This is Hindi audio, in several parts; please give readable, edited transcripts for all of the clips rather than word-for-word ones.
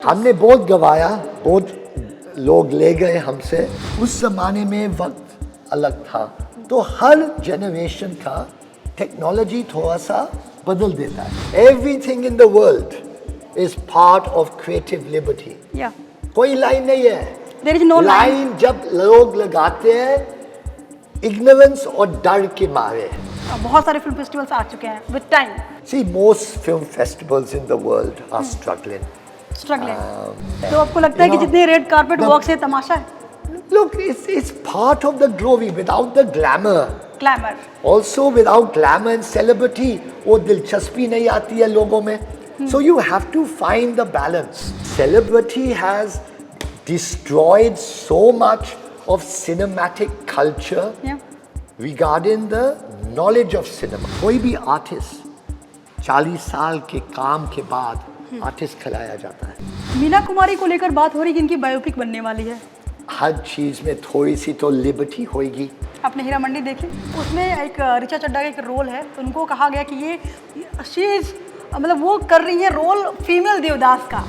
हमने बहुत गवाया, बहुत लोग ले गए हमसे। उस जमाने में वक्त अलग था, तो हर जनरेशन का टेक्नोलॉजी थोड़ा सा बदल देता है। Everything in the world is part of creative liberty. कोई लाइन नहीं है, देयर इज नो लाइन जब लोग लगाते हैं इग्नोरेंस और डर के मारे। बहुत सारे फिल्म फेस्टिवल्स आ चुके हैं with time. See, most film festivals in the world are struggling. तो आपको लगता है कि जितने रेड कारपेट वॉक्स है तमाशा है? Look, it's part of the glory. Without the glamour, glamour also without glamour and celebrity, वो दिलचस्पी नहीं आती है लोगों में. So you have to find the balance. Celebrity has destroyed so much of cinematic culture regarding the knowledge of cinema. कोई भी आर्टिस्ट 40 साल के काम के बाद आर्टिस्ट खिलाया जाता है। मीना कुमारी को लेकर बात हो रही है कि इनकी बायोपिक बनने वाली है। हर चीज में थोड़ी सी तो लिबर्टी होगी। आपने हीरा मंडी देखी, उसमें एक ऋचा चड्ढा का एक रोल है, तो उनको कहा गया कि ये शीज मतलब वो कर रही है रोल फीमेल देवदास का।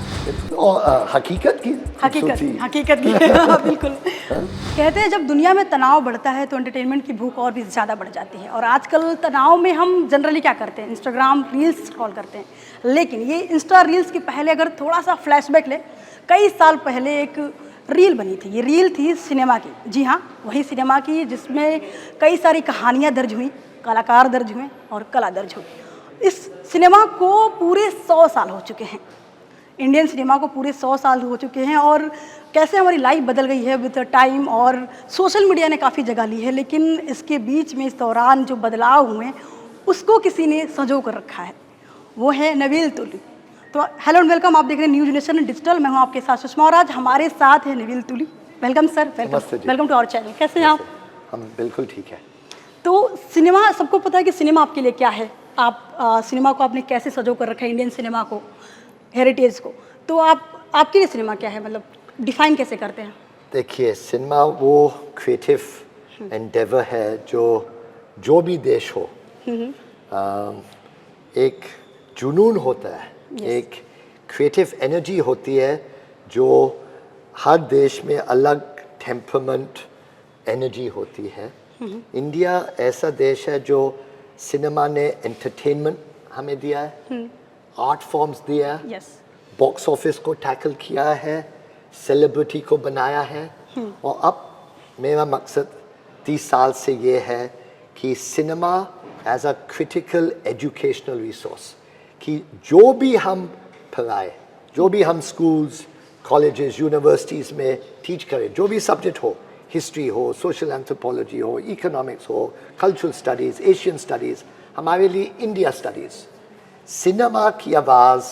और हकीकत की बिल्कुल। कहते हैं जब दुनिया में तनाव बढ़ता है तो एंटरटेनमेंट की भूख और भी ज़्यादा बढ़ जाती है। और आजकल तनाव में हम जनरली क्या करते हैं, इंस्टाग्राम रील्स स्क्रॉल करते हैं। लेकिन ये इंस्टा रील्स के पहले अगर थोड़ा सा फ्लैशबैक ले, कई साल पहले एक रील बनी थी। ये रील थी सिनेमा की, जी हाँ, वही सिनेमा की जिसमें कई सारी कहानियाँ दर्ज हुई, कलाकार दर्ज हुए और कला दर्ज हुई। इस सिनेमा को पूरे 100 साल हो चुके हैं। इंडियन सिनेमा को पूरे 100 साल हो चुके हैं और कैसे हमारी लाइफ बदल गई है विद टाइम, और सोशल मीडिया ने काफ़ी जगह ली है। लेकिन इसके बीच में इस दौरान जो बदलाव हुए हैं उसको किसी ने संजो कर रखा है, वो है नवील तुली। तो हेलो एंड वेलकम, आप देख रहे हैं न्यूज नेशन डिजिटल। मैं हूँ आपके साथ सुषमा और आज हमारे साथ है Naveel Tuli. Welcome sir, welcome to our channel. कैसे हैं आप? हम बिल्कुल ठीक है। तो सिनेमा, सबको पता है कि सिनेमा आपके लिए क्या है। आप सिनेमा को आपने कैसे संजो कर रखा है, इंडियन सिनेमा को, हेरिटेज को। तो आपके लिए सिनेमा क्या है, मतलब डिफाइन कैसे करते हैं? देखिए, सिनेमा वो क्रिएटिव एंडेवर है जो भी देश हो, एक जुनून होता है, एक क्रिएटिव एनर्जी होती है जो हर देश में अलग टेम्परामेंट एनर्जी होती है। इंडिया ऐसा देश है जो सिनेमा ने एंटरटेनमेंट हमें दिया है, आर्ट फॉर्म्स दिया है, बॉक्स ऑफिस को टैकल किया है, सेलिब्रिटी को बनाया है। और अब मेरा मकसद 30 साल से ये है कि cinema as a critical educational resource, कि जो भी हम पढ़ाए, जो भी हम स्कूल्स, कॉलेजेस, यूनिवर्सिटीज़ में टीच करें, जो भी सब्जेक्ट हो, हिस्ट्री हो, सोशल एंथ्रोपोलॉजी हो, इकोनॉमिक्स हो, कल्चरल स्टडीज़, एशियन स्टडीज़, हमारे लिए इंडिया स्टडीज़, सिनेमा की आवाज़,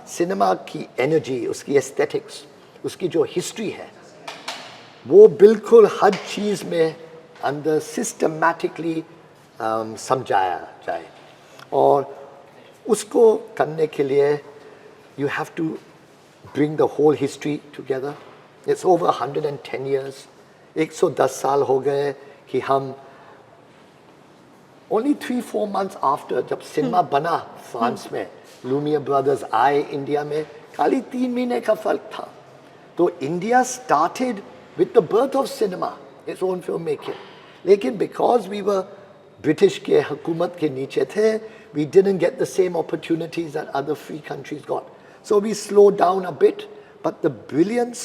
सिनेमा की एनर्जी, उसकी एस्थेटिक्स, उसकी जो हिस्ट्री है, वो बिल्कुल हर चीज़ में अंदर सिस्टमैटिकली समझाया जाए। और उसको करने के लिए you have to bring the whole history together. It's over 110 years, 110 साल हो गए कि हम ओनली 3-4 मंथ्स आफ्टर जब सिनेमा बना फ्रांस में, लूमियर ब्रदर्स आए इंडिया में, खाली 3 महीने का फर्क था। तो India started with the birth of cinema, its own film making. लेकिन बिकॉज वी वर ब्रिटिश के हुकूमत के नीचे थे, we didn't get the same opportunities that other free countries got. So we slowed down a bit, but the brilliance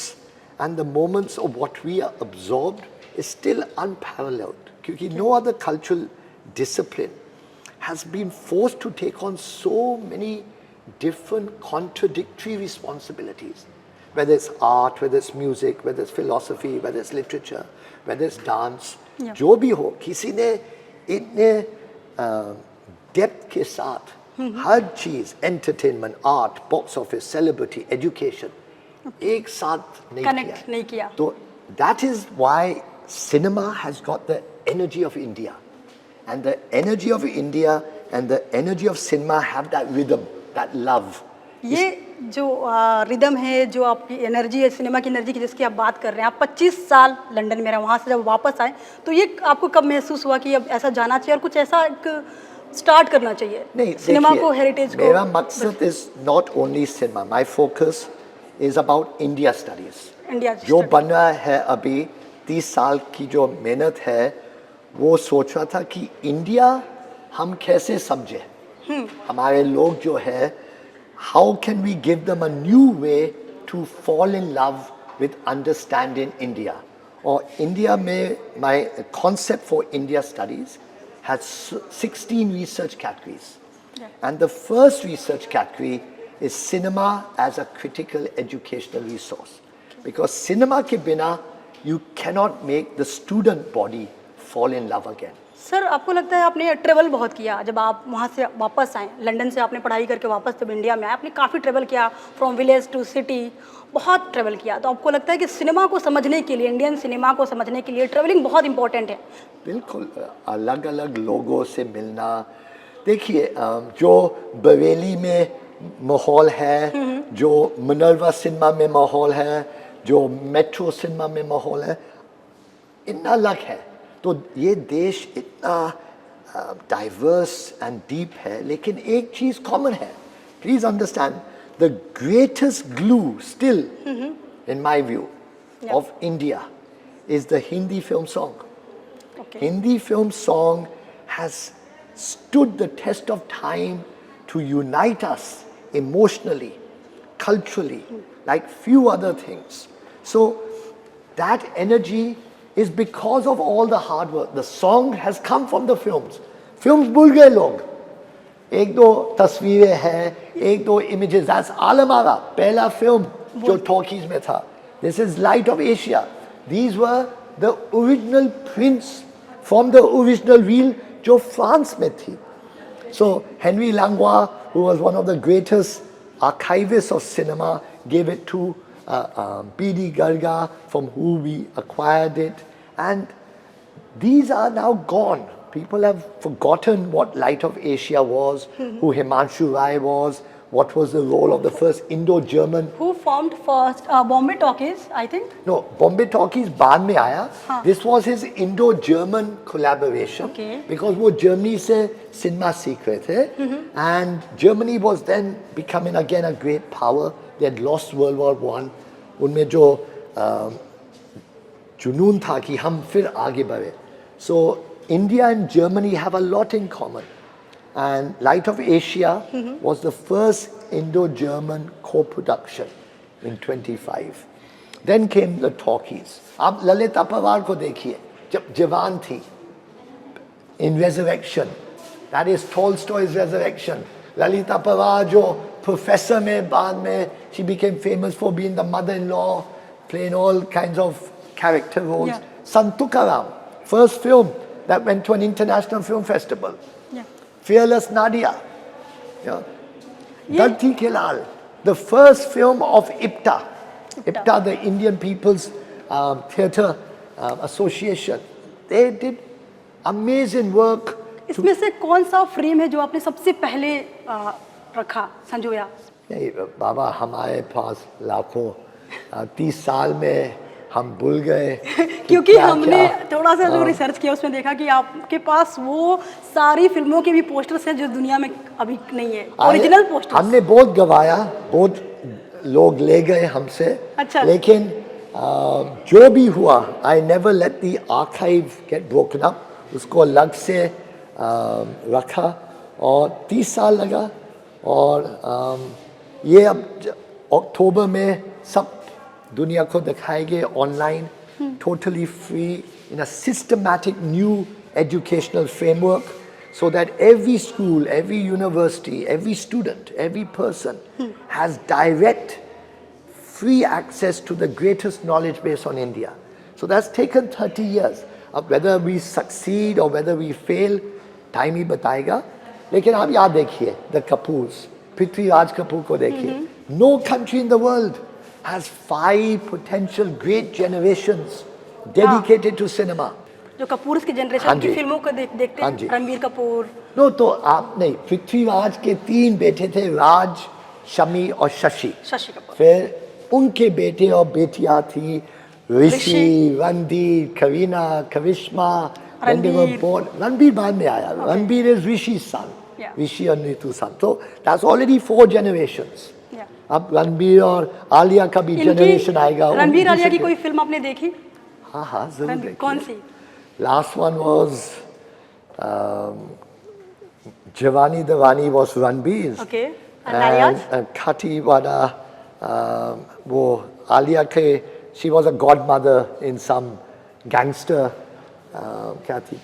and the moments of what we are absorbed is still unparalleled. Because no other cultural discipline has been forced to take on so many different contradictory responsibilities. Whether it's art, whether it's music, whether it's philosophy, whether it's literature, whether it's dance, जो भी हो, किसी ने इतने डेप्थ के साथ हर चीज, entertainment, art, box office, celebrity, education एक साथ नहीं किया। तो that is why cinema has got the energy of India, and the energy of India and the energy of cinema have that rhythm, that love. ये जो रिदम है, जो आपकी एनर्जी है, सिनेमा की एनर्जी की जिसकी आप बात कर रहे हैं, आप 25 साल लंदन में रहे, वहाँ से जब वापस आए तो ये आपको कब महसूस हुआ कि अब ऐसा जाना चाहिए और कुछ ऐसा एक स्टार्ट करना चाहिए? नहीं, सिनेमा को, हेरिटेज को। मेरा मकसद is not only cinema, my focus is about India studies. India जो बन रहा है अभी 30 साल की जो मेहनत है वो सोच रहा था कि इंडिया हम कैसे समझे हमारे लोग जो है how can we give them a new way to fall in love with understanding India और इंडिया में my concept for India studies has 16 research categories and the first research category is cinema as a critical educational resource because cinema के बिना you cannot make the student body fall in love again. Sir आपको लगता है आपने ट्रेवल बहुत किया जब आप वहाँ से वापस आए लंदन से आपने पढ़ाई करके वापस जब इंडिया में आए आपने काफ़ी ट्रेवल किया फ्रॉम विलेज टू सिटी बहुत ट्रेवल किया तो आपको लगता है कि सिनेमा को समझने के लिए इंडियन सिनेमा को समझने के लिए ट्रेवलिंग बहुत इंपॉर्टेंट है बिल्कुल अलग अलग लोगों से मिलना देखिए जो बरेली में माहौल है जो मिनर्वा सिनेमा में माहौल है जो मेट्रो सिनेमा में माहौल है इतना अलग है तो ये देश इतना डाइवर्स एंड डीप है लेकिन एक चीज़ कॉमन है please understand the greatest glue still in my view of India is the Hindi film song Hindi film song has stood the test of time to unite us emotionally, culturally, like few other things. So that energy is because of all the hard work. The song has come from the films. Films भूल गए लोग. एक दो तस्वीरें हैं, एक दो images. That's Alamara, पहला film जो talkies में था. This is Light of Asia. These were the original prints from the original reel जो France में थी. So Henry Langlois, who was one of the greatest archivists of cinema, gave it to B.D. Garga, from who we acquired it. And these are now gone. People have forgotten what Light of Asia was, who Himanshu Rai was, what was the role of the first Indo-German. Who formed first Bombay Talkies, I think? No, Bombay Talkies बाद में आया. This was his Indo-German collaboration. Okay. Because वो Germany से cinema सीख रहे थे. And Germany was then becoming again a great power. They had lost World War I. उनमें जो जुनून था कि हम फिर आगे बढ़े. So India and Germany have a lot in common. And Light of Asia was the first Indo-German co-production in 25. Then came the talkies. आप ललिता पवार को देखिए जब जवान थी in Resurrection. That is Tolstoy's Resurrection. Lalita Pawar जो professor में बाद में she became famous for being the mother-in-law, playing all kinds of character roles. Yeah. Santukaram, first film that went to an international film festival. Yeah. Fearless Nadia. Yeah. Dhanti Khilal, the first film of IPTA. IPTA, the Indian People's Theatre Association. They did amazing work. इसमें से कौन सा फ्रेम है जो आपने सबसे पहले रखा संजोया? नहीं बाबा हमारे पास लाखों 30 साल में हम भूल गए क्योंकि हमने थोड़ा सा जो रिसर्च किया उसमें देखा कि आपके पास वो सारी फिल्मों के भी पोस्टर्स हैं जो दुनिया में अभी नहीं है ओरिजिनल पोस्टर्स. हमने बहुत गवाया बहुत लोग ले गए हमसे. अच्छा. लेकिन जो भी हुआ I never let the archive get broken up. उसको अलग से रखा और 30 साल लगा और ये अब अक्टूबर में सब दुनिया को दिखाएंगे online totally free in a systematic new educational framework so that every school, every university, every student, every person has direct free access to the greatest knowledge base on India. So that's taken 30 years. अब whether we succeed or whether we fail, time ही बताएगा. लेकिन आप याद देखिए the Kapoors, पृथ्वीराज कपूर को देखिए. No country in the world has 5 potential great generations dedicated to cinema. जो कपूर की जनरेशन की फिल्मों को देखते हैं रणबीर कपूर. नो तो आप नहीं पृथ्वीराज के 3 बेटे थे राज, शमी और शशि. शशि कपूर. फिर उनके बेटे और बेटियां थी ऋषि, रणबीर, करीना, करिश्मा. रणबीर बाद में आया. Ranbir is Rishi's son. Yeah. Rishi and Nitu's son. So that's already 4 generations. Yeah. अब रणबीर और आलिया का भी जनरेशन आएगा। रणबीर आलिया की कोई फिल्म आपने देखी? हाँ हाँ जरूर देखी। कौन सी? Last one was Jawaani Deewani was Ranbir. Okay. and Khatiwada, वो आलिया के, she was a godmother in some gangster, क्या थी,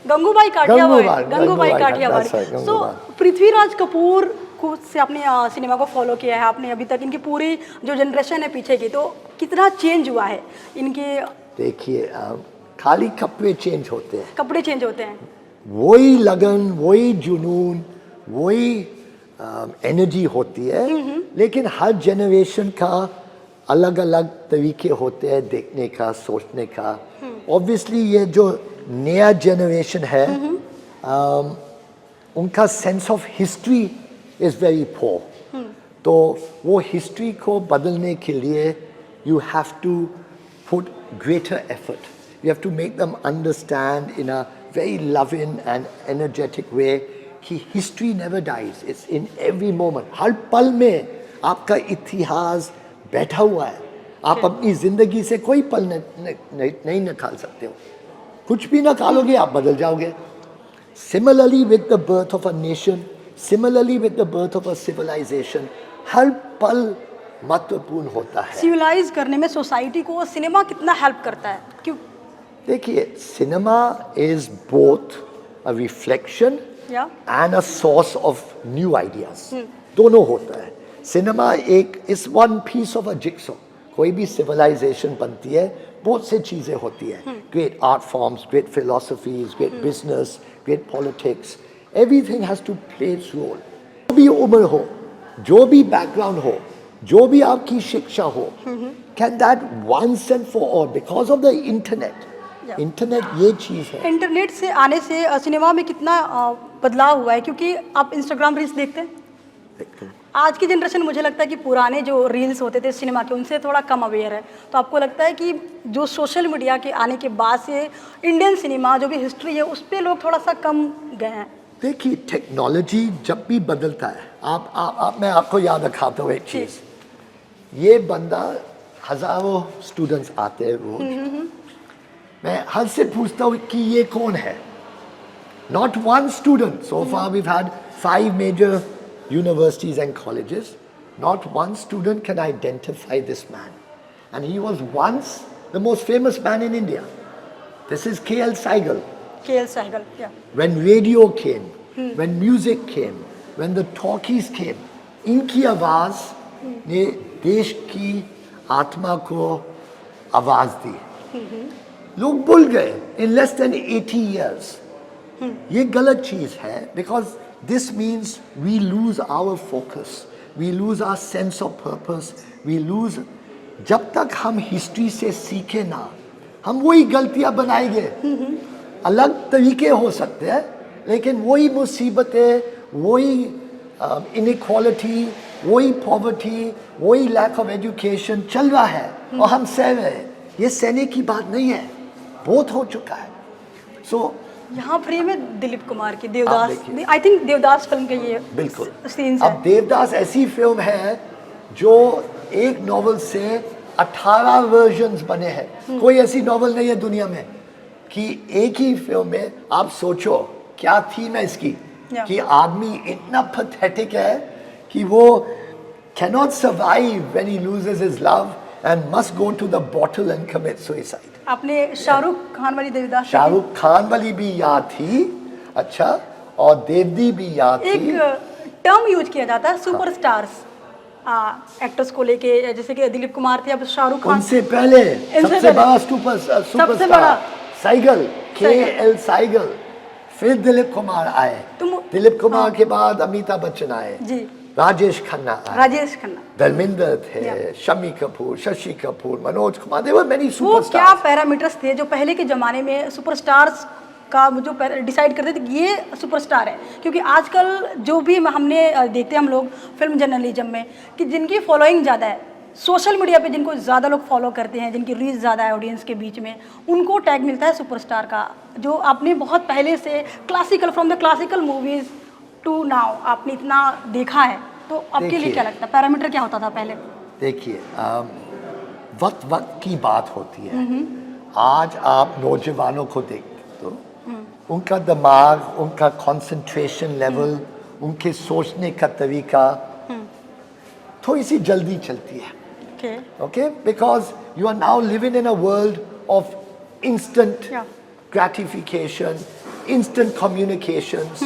गंगूबाई काठियावाड़ी। Gangubai that's right, Kathiawadi. सो गंगूबाई। पृथ्वीराज कपूर को से आपने सिनेमा को फॉलो किया है आपने अभी तक, इनकी पूरी जो जनरेशन है पीछे की, तो कितना चेंज हुआ है इनके? देखिए खाली कपड़े चेंज होते हैं, कपड़े चेंज होते हैं, वही लगन, वही जुनून, वही एनर्जी होती है, लेकिन हर जनरेशन का अलग अलग तरीके होते हैं देखने का, सोचने का। ऑब्वियसली ये जो नया जनरेशन है उनका sense of history is very poor, तो वो हिस्ट्री को बदलने के लिए you have to put greater effort, you have to make them understand in a very loving and energetic way कि history never dies, it's in every moment. हर पल में आपका इतिहास बैठा हुआ है, आप अपनी जिंदगी से कोई पल नहीं निकाल सकते हो, कुछ भी निकालोगे आप बदल जाओगे। Similarly with the birth of a nation, similarly with the birth of a civilization, हर पल महत्वपूर्ण होता है। सिविलाइज करने में सोसाइटी को सिनेमा कितना हेल्प करता है? क्यों? देखिए cinema is both a reflection and a source of new ideas, दोनों होता है। सिनेमा एक is one piece of a jigsaw, कोई भी सिविलाइजेशन बनती है बहुत से चीज़ें होती है, great art forms, great philosophies, great business, great politics, everything has to play its role. जो भी उम्र हो, जो भी बैकग्राउंड हो, जो भी आपकी शिक्षा हो, can that once and for all because of the internet. Internet ये चीज़ है। इंटरनेट से आने से सिनेमा में कितना बदलाव हुआ है, क्योंकि आप इंस्टाग्राम रील्स देखते हैं? आज की जनरेशन मुझे लगता है कि पुराने जो रील्स होते थे सिनेमा के उनसे थोड़ा कम अवेयर है, तो आपको लगता है कि जो सोशल मीडिया के आने के बाद से इंडियन सिनेमा जो भी हिस्ट्री है उस पर लोग थोड़ा सा कम गए हैं? देखिए टेक्नोलॉजी जब भी बदलता है, मैं आपको याद रखाता हूँ एक चीज़, ये बंदा हज़ारों स्टूडेंट्स आते हैं रोज, मैं हर से पूछता हूँ कि ये कौन है, not one student, so far we've had 5 major universities and colleges, not one student can identify this man, and he was once the most famous man in India. This is KL Saigal. KL Saigal, yeah. When radio came, when music came, when the talkies came, इनकी आवाज़ ने देश की आत्मा को आवाज़ दी, लोग भूल गए in less than 80 years. ये गलत चीज़ है, because this means we lose our focus, we lose our sense of purpose, we lose, जब तक हम हिस्ट्री से सीखे ना, हम वही गलतियां बनाएंगे। अलग तरीके हो सकते हैं, लेकिन वही मुसीबतें, वही इनइक्वालिटी, वही पॉवर्टी, वही लैक ऑफ एजुकेशन चल रहा है और हम सह रहे हैं। ये सहने की बात नहीं है, बहुत हो चुका है। सो यहाँ फ्रेम है दिलीप कुमार की Devdas, I think Devdas film के ये बिल्कुल सीन्स अब देवदास ऐसी फिल्म है जो एक नॉवल से 18 वर्जन्स बने हैं। कोई ऐसी नॉवल नहीं है दुनिया में कि एक ही फिल्म में, आप सोचो क्या थीम है इसकी, कि आदमी इतना पैथेटिक है कि वो cannot survive when he loses his love and must go to the bottle and commit suicide. आपने शाहरुख खान वाली देवदास, शाहरुख खान वाली भी याद थी, अच्छा, और देवदी भी याद थी। एक टर्म यूज किया जाता है सुपरस्टार्स एक्टर्स को लेके, जैसे कि दिलीप कुमार थे, अब शाहरुख खान। उनसे पहले सबसे बड़ा सुपरस्टार साइगल, KL साइगल, फिर दिलीप कुमार आए, दिलीप कुमार के बाद अमिताभ बच्चन आए जी, राजेश खन्ना आए, राजेश खन्ना, धर्मेंद्र थे, शम्मी कपूर, शशि कपूर, मनोज कुमार, देवर मेनी सुपरस्टार्स। वो क्या पैरामीटर्स थे जो पहले के ज़माने में सुपरस्टार्स का जो डिसाइड करते थे कि ये सुपरस्टार है? क्योंकि आजकल जो भी हमने देखते हैं हम लोग फिल्म जर्नलिज्म में कि जिनकी फॉलोइंग ज़्यादा है, सोशल मीडिया पे जिनको ज़्यादा लोग फॉलो करते हैं, जिनकी रीच ज़्यादा है ऑडियंस के बीच में, उनको टैग मिलता है सुपरस्टार का। जो आपने बहुत पहले से classical, from the classical movies to now आपने इतना देखा है, तो आपके लिए देखिए। क्या लगता है, पैरामीटर क्या होता था पहले? देखिए वक्त वक्त की बात होती है। आज आप नौजवानों को देखते तो उनका दिमाग, उनका कंसंट्रेशन लेवल, उनके सोचने का तरीका थोड़ी सी जल्दी चलती है। Okay. Okay? Because you are now living in a world of instant Yeah. gratification, instant communications.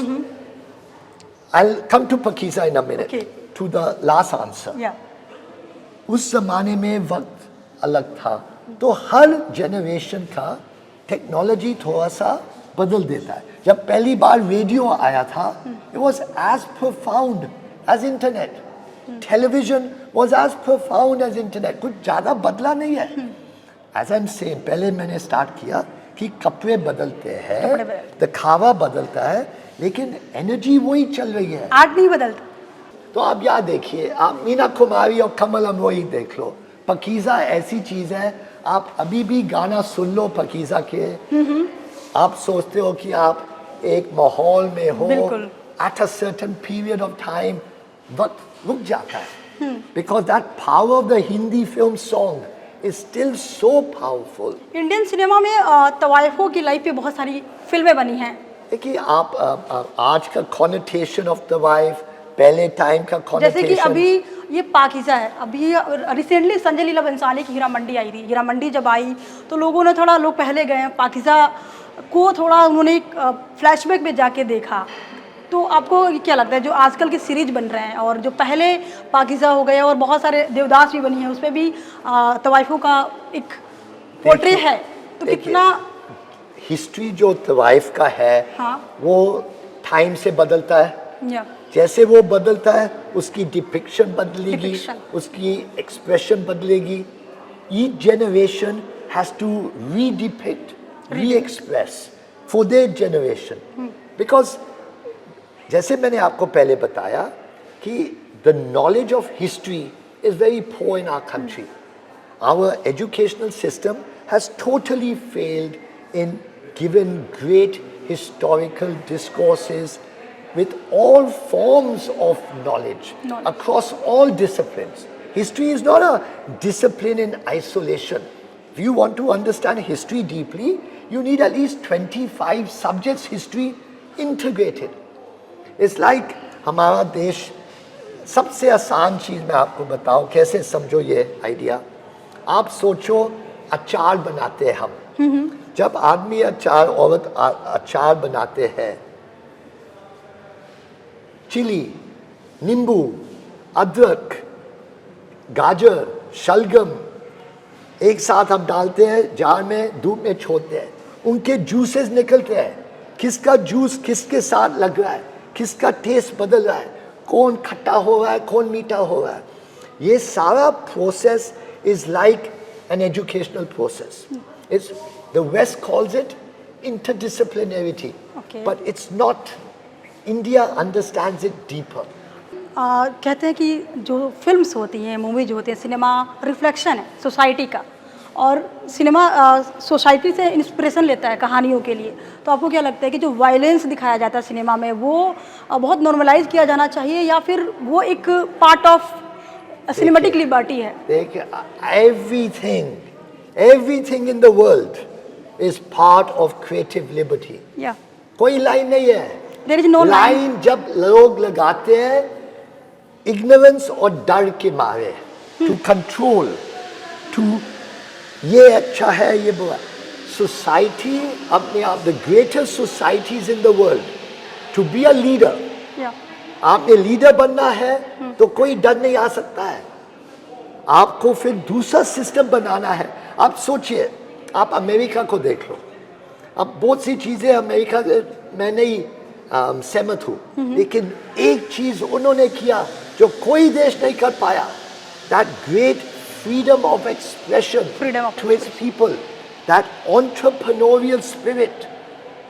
I'll come to Pakiza in a minute, Okay. to the last answer. या उस जमाने में वक्त अलग था, तो हर जनरेशन का टेक्नोलॉजी थोड़ा सा बदल देता है। जब पहली बार रेडियो आया था, it was as profound as internet. Television was as profound as internet. कुछ ज़्यादा बदला नहीं है। As I'm saying, पहले मैंने स्टार्ट किया कि कपड़े बदलते हैं, दिखावा बदलता है, लेकिन एनर्जी वही चल रही है। आर्ट नहीं बदलता। तो आप याद देखिए, आप मीना कुमारी और कमल अमरोही देख लो। पकीज़ा ऐसी चीज़ है, आप अभी भी गाना सुन लो पकीज़ा के, आप सोचते हो कि आप एक माहौल में हो, बिल्कुल। at a certain period of time, वक्त रुक जाता है। Because that power of the Hindi film song is still so powerful. Indian cinema में तवाइफों की लाइफ पे बहुत सारी फिल्में बनी हैं। देखिए आप आज का connotation of the wife, पहले टाइम का जैसे कि connotation, अभी ये पाकीज़ा है, अभी रिसेंटली संजय लीला बंसाली की हीरा मंडी आई थी। हीरा मंडी जब आई तो लोगों ने थोड़ा, लोग पहले गए, पाकीज़ा को थोड़ा उन्होंने एक फ्लैशबैक में जाके देखा। तो आपको क्या लगता है जो आजकल के सीरीज बन रहे हैं और जो पहले पाकीज़ा हो गए और बहुत सारे देवदास भी बनी है, उसमें भी तवाइफों का एक पोर्ट्रेट है, तो कितना हिस्ट्री जो तवाइफ का है, हाँ। वो टाइम से बदलता है। या जैसे वो बदलता है, उसकी डिपिक्शन बदलेगी, Depiction. उसकी एक्सप्रेशन बदलेगी। Each generation has to re-depict, re-express for their generation. Because जैसे मैंने आपको पहले बताया कि the knowledge of history is very poor in our country. Our educational system has totally failed in giving great historical discourses with all forms of knowledge across all disciplines. History is not a discipline in isolation. If you want to understand history deeply, you need at least 25 subjects history integrated. It's like हमारा देश, सबसे आसान चीज़ मैं आपको बताऊं, कैसे समझो ये आइडिया। आप सोचो अचार बनाते हैं हम, जब आदमी अचार, औरत अचार बनाते हैं, चिली, नींबू, अदरक, गाजर, शलगम एक साथ हम डालते हैं जार में, धूप में छोड़ते हैं, उनके जूसेस निकलते हैं। किसका जूस किसके साथ लग रहा है, किसका टेस्ट बदल रहा है, कौन खट्टा हो रहा है, कौन मीठा हो रहा है। ये सारा process is like an educational process. It's the West calls it interdisciplinarity, Okay. but it's not. India understands it deeper. कहते हैं कि जो फिल्म्स होती हैं, मूवीज होती हैं, सिनेमा रिफ्लेक्शन है सोसाइटी का, और सिनेमा सोसाइटी से इंस्पिरेशन लेता है कहानियों के लिए। तो आपको क्या लगता है कि जो वायलेंस दिखाया जाता है सिनेमा में, वो बहुत नॉर्मलाइज किया जाना चाहिए, या फिर वो एक पार्ट ऑफ सिनेमेटिक लिबर्टी है? देखिए, everything in the world is part of creative liberty. या कोई लाइन नहीं है। There is no line. Line जब लोग लगाते हैं इग्नोरेंस और डर के मारे, टू कंट्रोल, टू ये अच्छा है, ये बुरा। सोसाइटी अपने आप, the greatest societies in the world, to be a leader, या आपने लीडर बनना है तो कोई डर नहीं आ सकता है। आपको फिर दूसरा सिस्टम बनाना है। आप सोचिए, आप अमेरिका को देख लो। अब बहुत सी चीज़ें अमेरिका से मैं नहीं सहमत हूँ, लेकिन एक चीज़ उन्होंने किया जो कोई देश नहीं कर पाया, that great freedom of expression to its people, that entrepreneurial spirit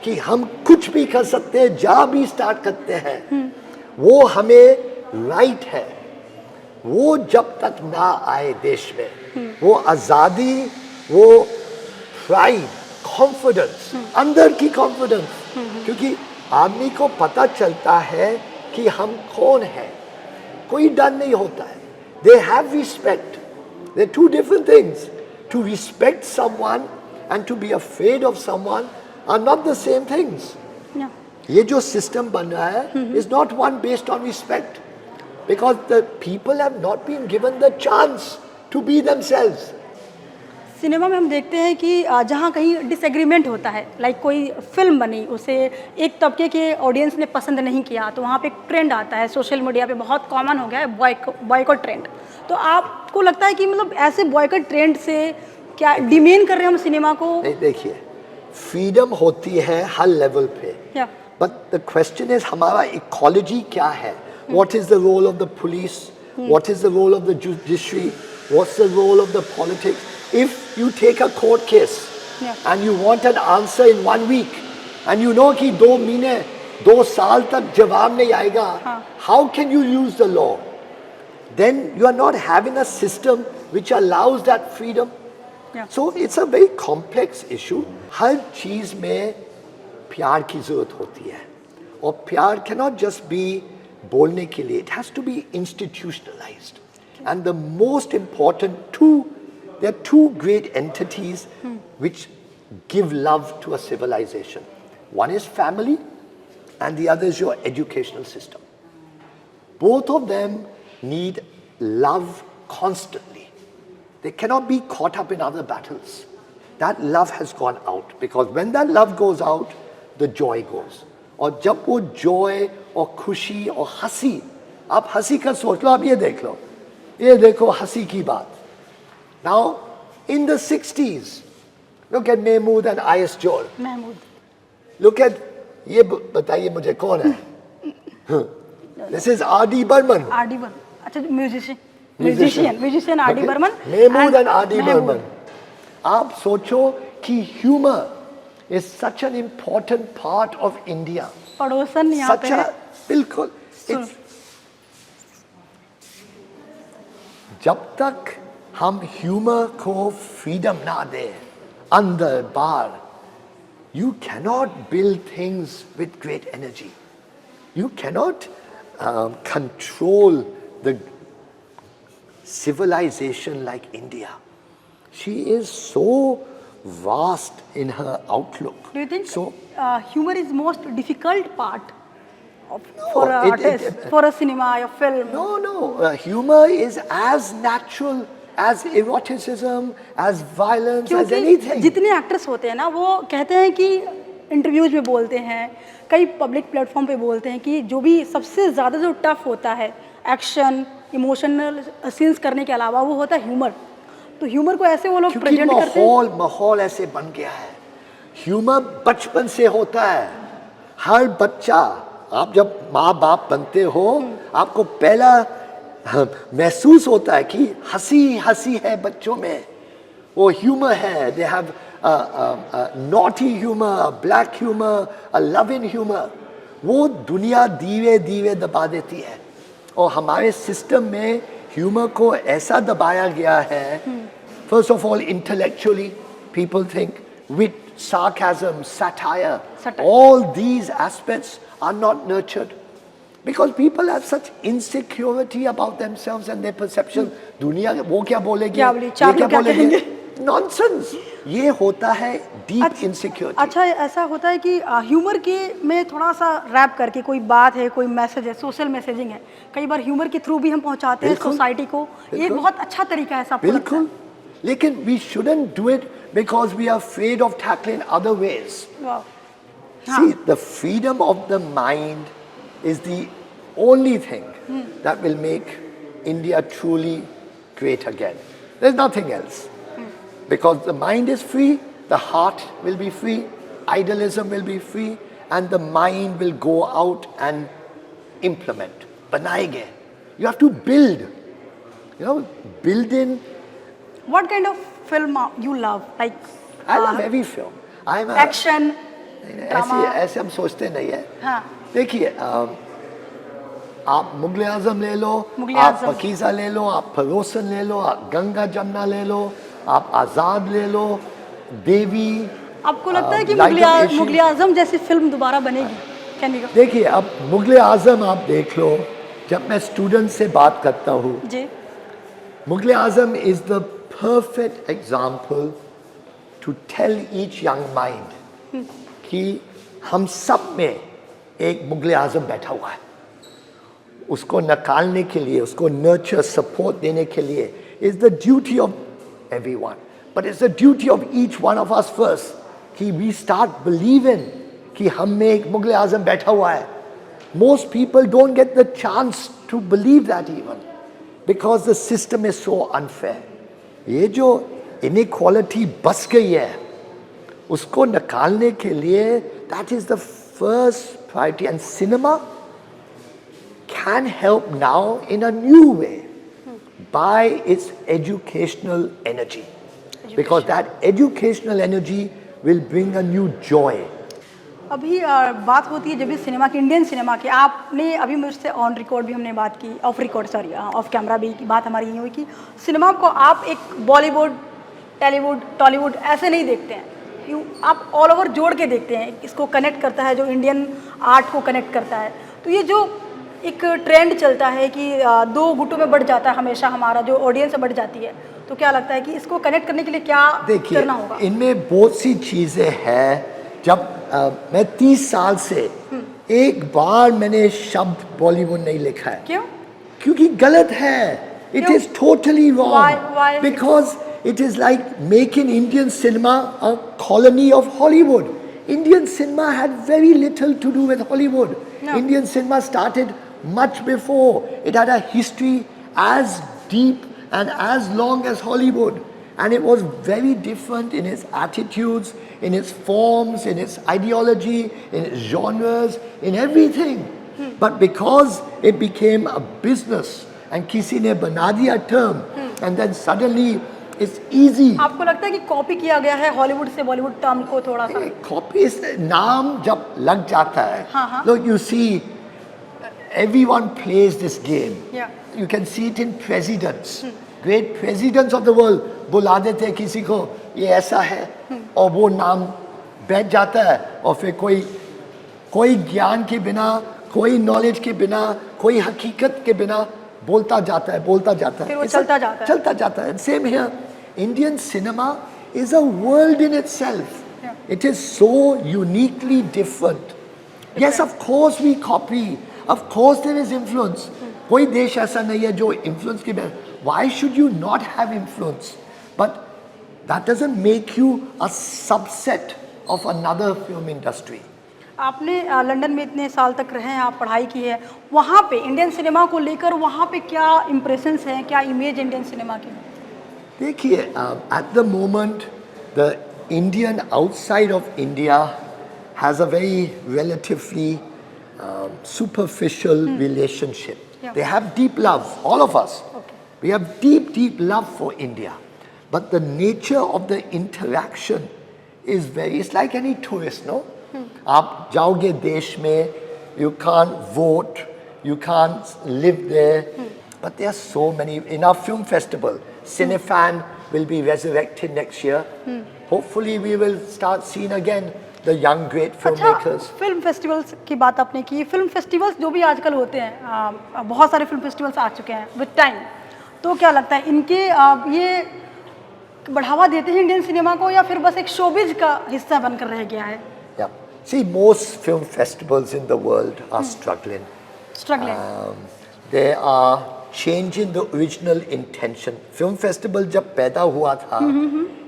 कि हम कुछ भी कर सकते हैं, जहाँ भी स्टार्ट करते हैं, वो हमें राइट है। वो जब तक ना आए देश में, वो आज़ादी, वो प्राइड, कॉन्फिडेंस, अंदर की कॉन्फिडेंस, क्योंकि आदमी को पता चलता है कि हम कौन हैं। कोई डर नहीं होता है. They have respect. They're two different things. To respect someone and to be afraid of someone are not the same things. Yeah. ये जो सिस्टम बन रहा है is not one based on respect, because the people have not been given the chance to be themselves. Cinema में हम देखते हैं कि जहाँ कहीं डिसएग्रीमेंट होता है, लाइक कोई फिल्म बनी, उसे एक तबके के ऑडियंस ने पसंद नहीं किया, तो वहाँ पे एक ट्रेंड आता है, सोशल मीडिया पे बहुत कॉमन हो गया है बॉयकॉट ट्रेंड. तो आपको लगता है कि मतलब ऐसे बॉयकॉट ट्रेंड से क्या डिमेन कर रहे हैं हम सिनेमा को? नहीं, देखिए, फ्रीडम होती है हर लेवल पे, या बट द क्वेश्चन इज हमारा इकोलॉजी क्या है? What is the role of the police? What is the role of the judiciary? What's the role of the politics? If you take a court case and you want an answer in 1 week and you know कि 2 महीने 2 साल तक जवाब नहीं आएगा, how can you use the law? Then you are not having a system which allows that freedom. Yeah. So it's a very complex issue. हर चीज में प्यार की जरूरत होती है, और प्यार cannot just be बोलने के लिए, it has to be institutionalized. And the most important there are two great entities which give love to a civilization. One is family and the other is your educational system. Both of them need love constantly. They cannot be caught up in other battles. That love has gone out, because when that love goes out, the joy goes. और जब वो joy और खुशी और हंसी, आप हंसी का सोच लो, आप ये देख लो, ये देखो हंसी की बात. Now, in the 60s, look at Mahmood and Ayaz Joel. Mahmood. Look at, ये बताइए मुझे कौन है? This is R.D. Burman. R.D. Burman, अच्छा musician R.D. Burman. Mahmood and R.D. Burman. आप सोचो कि humor is such an important part of India. पड़ोसन यहाँ पे है. बिल्कुल. जब तक हम ह्यूमर को फ्रीडम ना दे अंदर बाहर, you cannot build things with great energy. You cannot control the civilization like India. She is so vast in her outlook. Do you think so? Humor is most difficult part for an artist, for a cinema or film? No. Humor is as natural as eroticism, as violence, as anything. जितने एक्टर्स होते हैं ना, वो कहते हैं कि इंटरव्यूज में बोलते हैं, कई पब्लिक प्लेटफॉर्म पे बोलते हैं कि जो भी सबसे ज़्यादा जो टफ होता है एक्शन इमोशनल सीन्स करने के अलावा, वो होता है ह्यूमर. तो ह्यूमर को ऐसे वो लोग प्रेजेंट करते हैं. माहौल ऐसे बन गया है. ह्यूमर बचपन से होता है. हर बच्चा, आप जब माँ बाप बनते हो, आपको पहला महसूस होता है कि हंसी है बच्चों में, वो ह्यूमर है. They have naughty humour, black humour, a loving humour. वो दुनिया धीरे दबा देती है, और हमारे सिस्टम में ह्यूमर को ऐसा दबाया गया है. First of all, intellectually people think with, sarcasm, satire, all these aspects are not nurtured. Because people have such insecurity about themselves and their perception. दुनिया वो क्या बोलेगी, ये क्या बोलेंगे, नॉनसेंस. ये होता है डीप इनसिक्योरिटी. अच्छा, ऐसा होता है कि ह्यूमर के में थोड़ा सा रैप करके कोई बात है, कोई मैसेज है, सोशल मैसेजिंग है, कई बार ह्यूमर के थ्रू भी हम पहुंचाते हैं सोसाइटी को. ये बहुत अच्छा तरीका है. बिल्कुल. लेकिन we shouldn't do it because we are afraid of tackling other ways. Wow. See, the freedom of the mind is the only thing that will make India truly great again. There's nothing else. Because the mind is free, the heart will be free, idealism will be free, and the mind will go out and implement. बनाएंगे. You have to build. Build in. What kind of film you love? Like I love every film. I'm a action, drama. ऐसे हम सोचते नहीं है. हाँ. देखिए, आप मुगल आजम ले लो, आप पकीज़ा ले लो, आप फरोसन ले लो, आप गंगा जमुना ले लो, आप आज़ाद ले लो, देवी. आपको लगता है कि मुगल आजम जैसी फिल्म दोबारा बनेगी? देखिए, अब मुगल आजम आप देख लो, जब मैं स्टूडेंट से बात करता हूँ, जी Mughal Azam is the perfect example to tell each young mind कि हम सब में एक मुगल आजम बैठा हुआ है। उसको निकालने के लिए, उसको नर्चर सपोर्ट देने के लिए is the duty of everyone, but it's the duty of each one of us first कि वी स्टार्ट बिलीविंग कि हम में एक मुगल आजम बैठा हुआ है। Most people don't get the chance to believe that even because the system is so unfair. ये जो इनइक्वालिटी बस गई है, उसको निकालने के लिए that is the first priority, and cinema can help now in a new way by its educational energy, because that educational energy will bring a new joy. अभी बात होती है जब भी सिनेमा की, इंडियन सिनेमा की, आपने अभी मुझसे ऑन रिकॉर्ड भी हमने बात की, of record sorry of camera भी की बात हमारी ये हुई कि सिनेमा को आप एक बॉलीवुड, टॉलीवुड, टॉलीवुड ऐसे नहीं देखते हैं, आप ऑल ओवर जोड़ के देखते हैं। इसको कनेक्ट करता है, जो इंडियन आर्ट को कनेक्ट करता है। तो ये जो एक ट्रेंड चलता है कि दो गुटों में बढ़ जाता है हमेशा, हमारा जो ऑडियंस बढ़ जाती है, तो क्या लगता है कि इसको कनेक्ट करने के लिए क्या करना होगा? इनमें बहुत सी चीज़ें हैं। जब मैं 30 साल से एक बार मैंने शब्द बॉलीवुड नहीं लिखा है। क्यों? क्योंकि गलत है। It is totally wrong. Why? Because it is like making Indian cinema a colony of Hollywood. Indian cinema had very little to do with Hollywood. No. Indian cinema started much before. It had a history as deep and as long as Hollywood. And it was very different in its attitudes, in its forms, in its ideology, in its genres, in everything. But because it became a business and किसी ने बना दिया term, and then suddenly it's easy. आपको लगता है कि कॉपी किया गया है हॉलीवुड से बॉलीवुड टर्म को थोड़ा सा? Copy नाम जब लग जाता है, हाँ. look, you see, everyone plays this game. Yeah. You can see it in presidents. Great presidents of the world बुला देते हैं किसी को, ये ऐसा है, और वो नाम बैठ जाता है, और फिर कोई ज्ञान के बिना, कोई नॉलेज के बिना, कोई हकीकत के बिना बोलता जाता है। फिर वो चलता जाता है। Same here. Indian cinema is a world in itself. Yeah. It is so uniquely different. Yes, of course we copy. Of course there is influence. कोई देश ऐसा नहीं है जो influence के बिना। Why should you not have influence? But that doesn't make you a subset of another film industry. आपने लंदन में इतने साल तक रहे हैं, आप पढ़ाई की है, वहाँ पे इंडियन सिनेमा को लेकर वहाँ पे क्या इम्प्रेशंस हैं, क्या इमेज इंडियन सिनेमा की? देखिए, at the moment the Indian outside of India has a very relatively superficial relationship. Yeah. They have deep love, all of us. Okay. We have deep love for India. But the nature of the interaction is very, it's like any tourist, no? आप जाओगे देश में, you can't vote, you can't live there, but there are so many. In our film festival, Cinefan will be resurrected next year. Hopefully we will start seeing again the young great filmmakers. अच्छा, फिल्म फेस्टिवल्स की बात आपने की। फिल्म फेस्टिवल्स जो भी आजकल होते हैं, बहुत सारे फिल्म फेस्टिवल्स आ चुके हैं विद टाइम, तो क्या लगता है इनके ये बढ़ावा देते हैं इंडियन सिनेमा को, या फिर बस एक शोबिज का हिस्सा बनकर रह गया है? Yeah. See, most film festivals in the world are struggling. They are changing the original intention. Film festival जब पैदा हुआ था,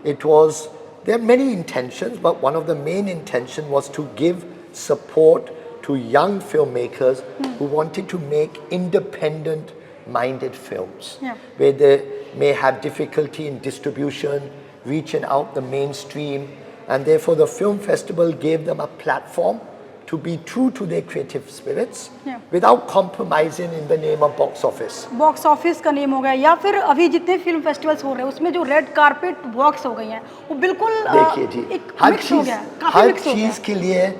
it was, there are many intentions, but one of the main intention was to give support to young filmmakers who wanted to make independent minded films, where they may have difficulty in distribution, reaching out the mainstream, and therefore the film festival gave them a platform to be true to their creative spirits without compromising in the name of box office. Box office का नेम हो गया, या फिर अभी जितने फिल्म फेस्टिवल्स हो रहे हैं उसमें जो रेड कारपेट वॉक्स हो गई हैं, वो बिल्कुल देखिए जी, एक मिक्स हो गया है, काफी हर मिक्स हो गया चीज के लिए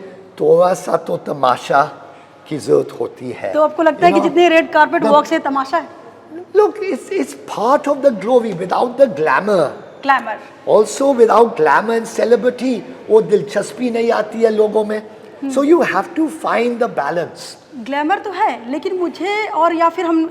थोड़ा सा तो तमाशा की जरूरत होती है। तो आपको लगता है कि जितने रेड कारपेट वॉक्स है तमाशा है? Look, it's part of the glory. Without the glamour, also without glamour and celebrity, वो दिलचस्पी नहीं आती है लोगों में. So you have to find the balance. Glamour तो है, लेकिन मुझे और या फिर हम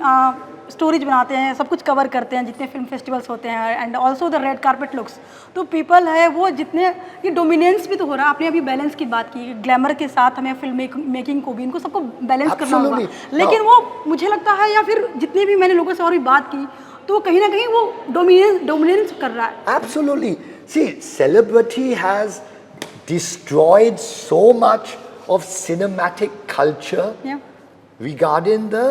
स्टोरीज बनाते हैं, सब कुछ कवर करते हैं जितने फिल्म फेस्टिवल्स होते हैं, and also the red carpet looks, तो पीपल है वो जितने, ये डोमिनेंस भी तो हो रहा है। आपने अभी बैलेंस की बात की, ग्लैमर के साथ हमें फिल्म मेकिंग को भी, इनको सबको बैलेंस करना होगा। Absolutely. लेकिन वो मुझे लगता है, या फिर जितने भी मैंने लोगों से और भी बात की, तो कहीं ना कहीं वो डोमिनेंस कर रहा है। Absolutely. See, celebrity has destroyed so much of cinematic culture Yeah. regarding the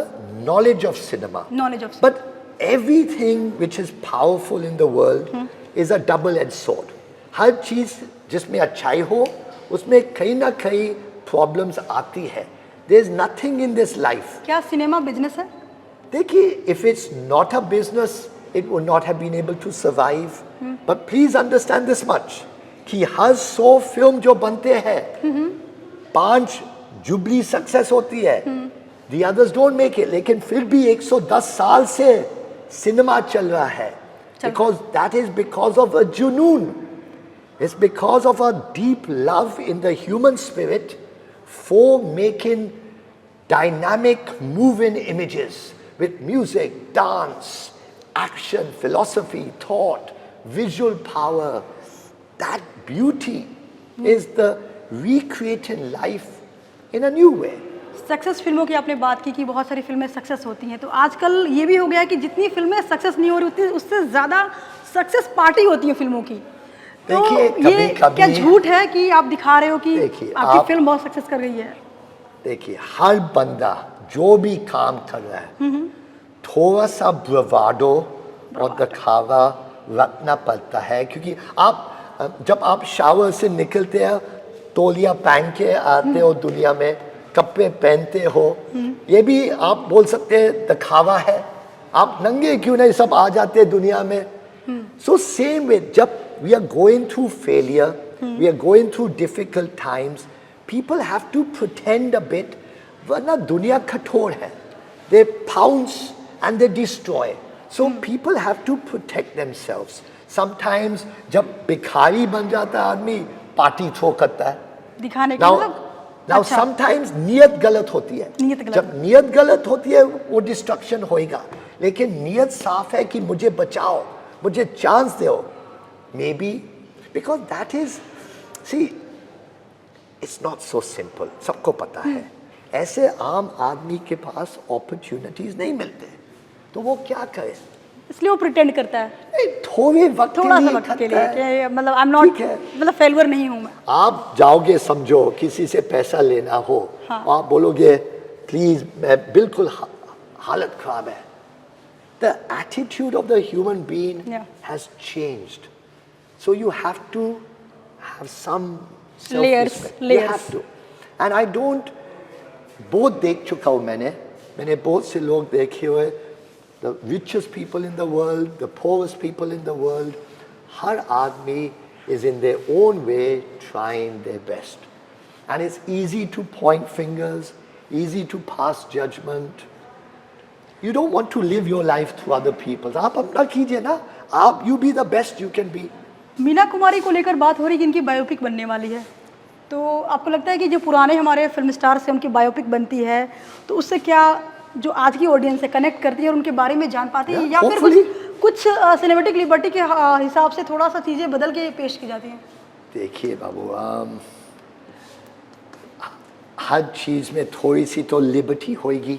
knowledge of cinema. Knowledge of But everything which is powerful in the world is a double-edged sword. हर चीज जिसमें अच्छाई हो, उसमें कहीं ना कहीं problems आती है. There is nothing in this life. क्या सिनेमा बिजनेस है? देखिए, if it's not a business, it would not have been able to survive. But please understand this much, कि हर 100 फिल्म जो बनते हैं, 5 जुबली सक्सेस होती है, the others don't make it. लेकिन फिर भी 110 साल से सिनेमा चल रहा है, because that is because of a junoon. It's because of a deep love in the human spirit for making dynamic moving images with music, dance, action, philosophy, thought, visual power. That beauty is the recreating life in a new way. Success फिल्मों की आपने बात की कि बहुत सारी फिल्में सक्सेस होती हैं, तो आजकल ये भी हो गया है कि जितनी फिल्में सक्सेस नहीं हो रही उतनी, उससे ज़्यादा सक्सेस पार्टी होती है फिल्मों की। तो देखिए, ये क्या झूठ है कि आप दिखा रहे हो कि देखिए, आपकी फिल्म बहुत सक्सेस कर गई है? देखिए, हर बंदा जो भी काम कर रहा है, थोड़ा सा ब्रवाडो और दिखावा रखना पड़ता है, क्योंकि आप जब आप शावर से निकलते हैं, तौलिया पहन के आते हो दुनिया में, कपड़े पहनते हो, ये भी आप बोल सकते हैं दिखावा है। आप नंगे क्यों नहीं सब आ जाते हैं दुनिया में। सो सेम वे, जब we are going through failure, we are going through difficult times, people have to pretend a bit, वरना दुनिया कठोर है। They pounce and they destroy. So people have to protect themselves. Sometimes जब भिखारी बन जाता है आदमी, पार्टी थ्रो करता है। दिखाने के Now, मतलब now अच्छा। sometimes नीयत गलत होती है। नीयत गलत। जब नीयत गलत होती है, वो डिस्ट्रक्शन होएगा। लेकिन नीयत साफ है कि मुझे बचाओ, मुझे चांस दो। Maybe because that is, see, it's not so simple. सबको पता है, ऐसे आम आदमी के पास opportunities नहीं मिलते, तो वो क्या करे? इसलिए वो प्रिटेंड करता है नहीं, थोड़े वक्त थोड़ा सा लिए वक्त के करता लिए है। कि मतलब आई एम नॉट, ठीक है। मतलब फेलियर नहीं हूँ मैं। आप जाओगे, समझो किसी से पैसा लेना हो, हाँ। आप बोलोगे प्लीज, मैं बिल्कुल हालत खराब है। The attitude of the human being Yeah. has changed. So you have to have some Layers, self-respect. You layers. have to. And I don't, बहुत देख चुका हूँ मैंने बहुत से लोग देखे हुए, the richest people in the world, the poorest people in the world, हर आदमी is in their own way trying their best. And it's easy to point fingers, easy to pass judgment. You don't want to live your life through other people's. आप अपना कीजिए ना, आप, you be the best you can be. Meena Kumari को लेकर बात हो रही कि इनकी बायोपिक बनने वाली है, तो आपको लगता है कि जो पुराने हमारे फिल्म स्टार्स हैं उनकी बायोपिक बनती है, तो उससे क्या जो आज की ऑडियंस से कनेक्ट करती है और उनके बारे में जान पाती है, Yeah, या फिर hopefully. कुछ सिनेमेटिक लिबर्टी के हिसाब से थोड़ा सा चीज़ें बदल के पेश की जाती हैं? देखिए बाबू, हर चीज में थोड़ी सी तो लिबर्टी होगी,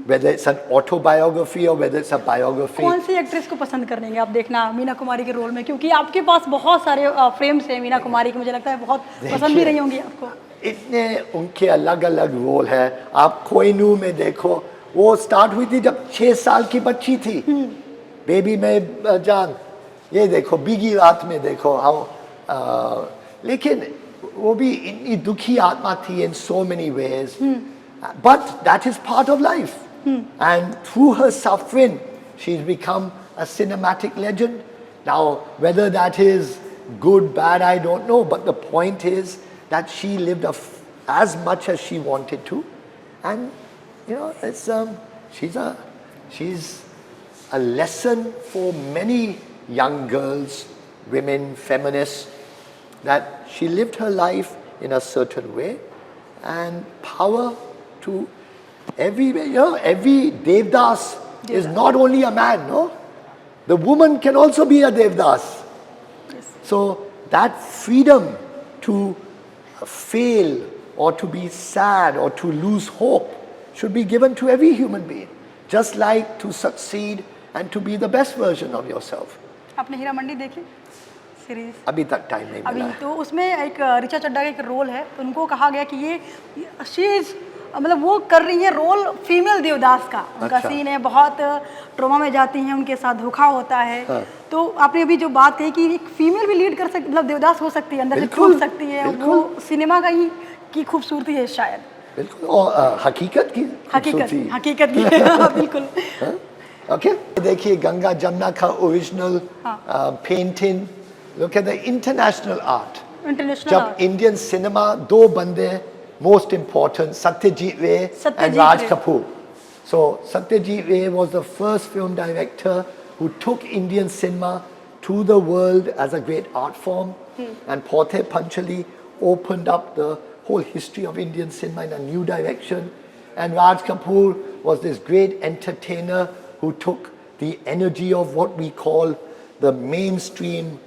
whether it's an autobiography or whether it's a biography. कौन सी एक्ट्रेस को पसंद करेंगे आप देखना मीना कुमारी के रोल में, क्योंकि आपके पास बहुत सारे फ्रेम्स हैं मीना कुमारी के, मुझे लगता है बहुत पसंद भी रही होंगी आपको। इतने उनके अलग अलग रोल है। आप कोहिनूर में देखो, वो स्टार्ट हुई थी जब 6 साल की बच्ची थी, बेबी में जान, ये देखो बीगी रात में देखो हाउ, लेकिन वो भी इतनी दुखी आत्मा थी in so many ways, but that is part of life, and through her suffering she's become a cinematic legend. Now whether that is good, bad, I don't know, but the point is that she lived as much as she wanted to, and you know, it's she's a lesson for many young girls, women, feminists, that she lived her life in a certain way, and power to every Devdas is not only a man, no? The woman can also be a Devdas. So that freedom to fail or to be sad or to lose hope should be given to every human being, just like to succeed and to be the best version of yourself. आपने हीरा मंडी देखी सीरीज? अभी तक टाइम नहीं अभी मिला है। तो उसमें एक ऋचा चड्ढा का एक रोल है, तो उनको कहा गया कि ये शी मतलब वो कर रही है रोल फीमेल देवदास का। उनका अच्छा। सीन है, बहुत ट्रॉमा में जाती हैं, उनके साथ धोखा होता है। हाँ। तो आपने अभी जो बात कही कि एक फीमेल भी लीड कर सकती, मतलब देवदास हो सकती है, अंदर से बिल्कुल, टूट सकती है, बिल्कुल। वो सिनेमा का ही की खूबसूरती है शायद। बिल्कुल, और हकीकत की खूबसूरती। हकीकत की बिल्कुल। ओके, देखिए गंगा जमुना का original painting, look at the international art. International जब इंडियन सिनेमा दो बंदे most important, Satyajit Ray and Satyajit Raj Ray. Kapoor. So Satyajit Ray was the first film director who took Indian cinema to the world as a great art form, and Pothe Panchali opened up the whole history of Indian cinema in a new direction. And Raj Kapoor was this great entertainer who took the energy of what we call the mainstream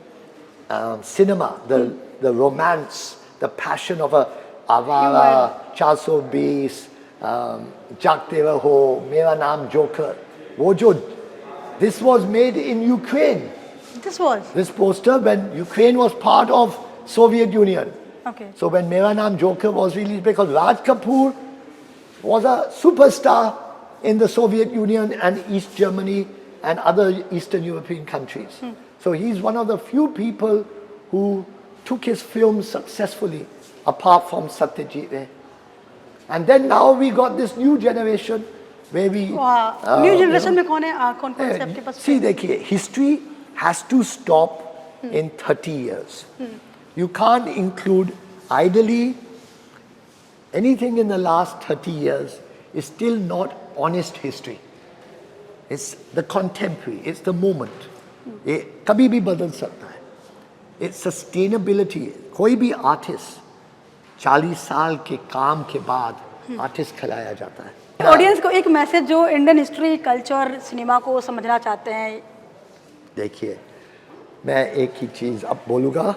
cinema, the romance, the passion of a Avara, 420, Jagte Raho, Mera Naam Joker. This was made in Ukraine. This poster when Ukraine was part of Soviet Union. Okay. So when Mera Naam Joker was released, because Raj Kapoor was a superstar in the Soviet Union and East Germany and other Eastern European countries. So he's one of the few people who took his films successfully, apart from Satyajit Ray. And then now we got this new generation where we... new generation में कौन है, कौन कौन से आपके पास? See, देखिए, history has to stop in 30 years. You can't include, ideally, anything in the last 30 years is still not honest history. It's the contemporary, it's the moment. ये कभी भी बदल सकता है. It's sustainability. कोई भी artist 40 साल के काम के बाद आर्टिस्ट खिलाया जाता है। ऑडियंस को एक मैसेज जो इंडियन हिस्ट्री, कल्चर, सिनेमा को समझना चाहते हैं। देखिए, मैं एक ही चीज़ अब बोलूँगा,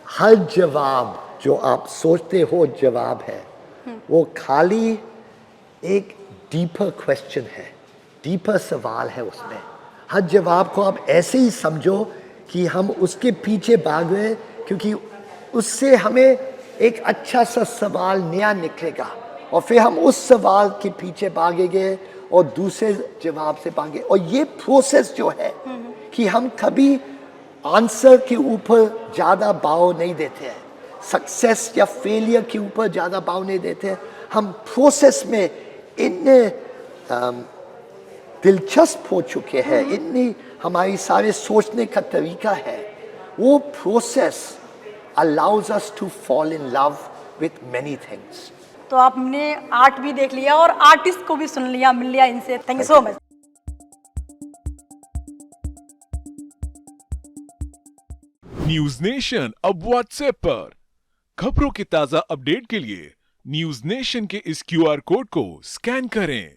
हर जवाब जो आप सोचते हो जवाब है, वो खाली एक डीपर क्वेश्चन है, डीपर सवाल है उसमें। हर जवाब को आप ऐसे ही समझो कि हम उसके पीछे भाग रहे हैं, क्योंकि उससे हमें एक अच्छा सा सवाल नया निकलेगा और फिर हम उस सवाल के पीछे भागेंगे और दूसरे जवाब से भागेंगे। और ये प्रोसेस जो है कि हम कभी आंसर के ऊपर ज़्यादा भाव नहीं देते हैं, सक्सेस या फेलियर के ऊपर ज़्यादा भाव नहीं देते हैं, हम प्रोसेस में इतने दिलचस्प हो चुके हैं, इतनी हमारी सारे सोचने का तरीका है, वो process allows us to fall in love with many things. तो आपने आर्ट भी देख लिया और आर्टिस्ट को भी सुन लिया, मिल लिया इनसे। Thank you so much. News nation अब व्हाट्सएप पर खबरों के ताजा अपडेट के लिए न्यूज नेशन के इस QR कोड को स्कैन करें।